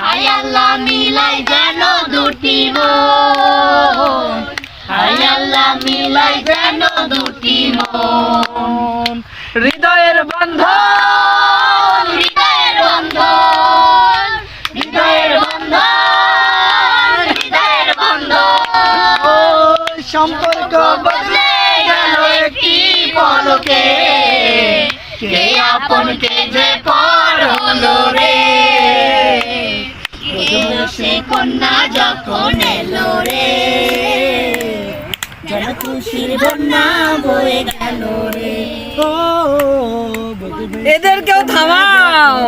হায় আল্লাহ মিলাই যেন দুটি মন, হায় আল্লাহ মিলাই যেন দুটি মন। হৃদয়ের বন্ধন, হৃদয়ের বন্ধন, হৃদয়ের বন্ধন, হৃদয়ের বন্ধন। সম্পর্ক বদলে গেল একটি পলকে, কে আপন কে যে পর হলো রে। সে কন্যা যখন এলো রে, যেন খুশির বন্যা বয়ে গেল রে। এদেরকেও থামাও।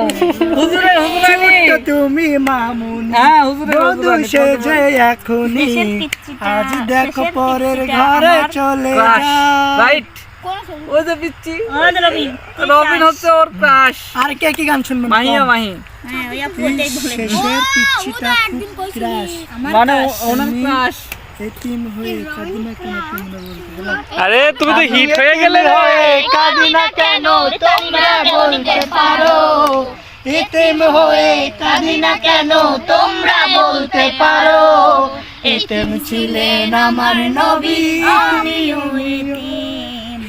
হুজুরের হুজুরানি তুমি মামুন, হ্যাঁ হুজুরের হুজুরানি সেজে এখনই আজ দেখো পরের ঘরে চলে রাইট। ওই যে পিচ্চি রবিন হচ্ছে ওর ক্রাশ। আর কে কি গান শুনবেন? মাহিয়া মাহি শেষের পিচ্ছিটা খুব ক্রাশ, মানে ওনার ক্রাশ। এতিম হয়ে কাঁদিনা কেন তোমরা বলতে বলো? আরে তুমি তো হিট হয়ে গেলে রে। কাঁদিনা কেন তোমরা বলতে পারো, এতিম হয়ে কাঁদিনা কেন তোমরা বলতে পারো। এতিম ছিলেন আমার নবী, আমিও এতিম।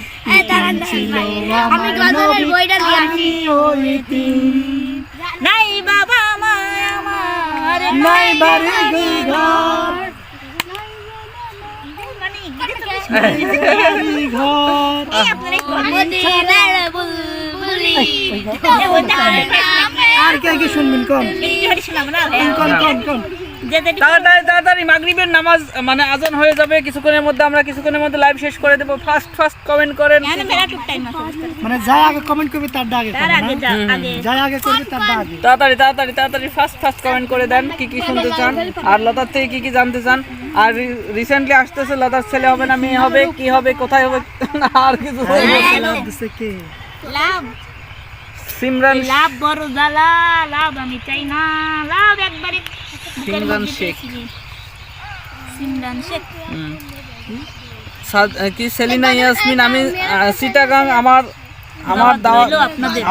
ছিলেন আমার নবী, আমিও এতিম। নাই বাবা মা আমার, নাই বাড়ি ঘর, বাড়ি ঘর। আর কে কি শুনবেন? কোন কোন কোন কোন? তাড়াতাড়ি তাড়াতাড়ি মাগরিবের নামাজ মানে আজান হয়ে যাবে কিছুক্ষণের মধ্যে। আমরা কিছুক্ষণের মধ্যে লাইভ শেষ করে দেবো। ফার্স্ট কমেন্ট করেন। মানে যাই আগে কমেন্ট করবে তার আগে, যাই আগে করবে তার আগে। তাড়াতাড়ি তাড়াতাড়ি তাড়াতাড়ি ফার্স্ট কমেন্ট করে দেন কি কি শুনতে চান আর লতার থেকে কি কি জানতে চান। আর রিসেন্টলি আসতেছে লতার ছেলে হবে না মেয়ে হবে, কি হবে, কোথায় হবে, আর কিছু দিছে কে? লাভ সিমরান লাভ বড় জ্বালা, লাভ আমি চাই না, লাভ একবারে সিমরান শেখ। সিমরান শেখ কি সেলিনা ইয়াসমিন। আমি চিটাগাং আমার দাওয়াত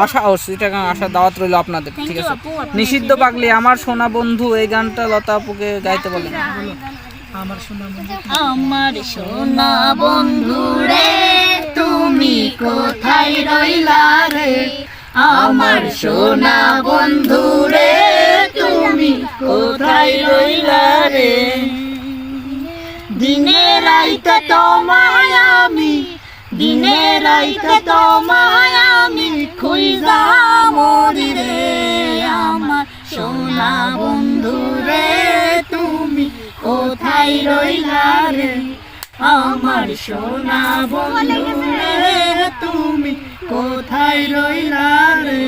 আশা ও চিটাগাং আসার দাওয়াত রইল আপনাদের। ঠিক আছে। নিষিদ্ধ পাগলি আমার সোনা বন্ধু এই গানটা লতা আপুকে গাইতে বলেন। আমার সোনা বন্ধু, আমার সোনা বন্ধু রে তুমি কোথায় রইলা রে, আমার সোনা বন্ধু রে তুমি কোথায় রইলা রে। দিনে রাইতে তোমায় আমি, দিনে রাইতে তোমায় আমি খুঁজা মরি রে। আমার সোনা বন্ধু রে তুমি কোথায় রইলা রে, আমার সোনা বন্ধু রে তুমি কোথায় রইলা রে।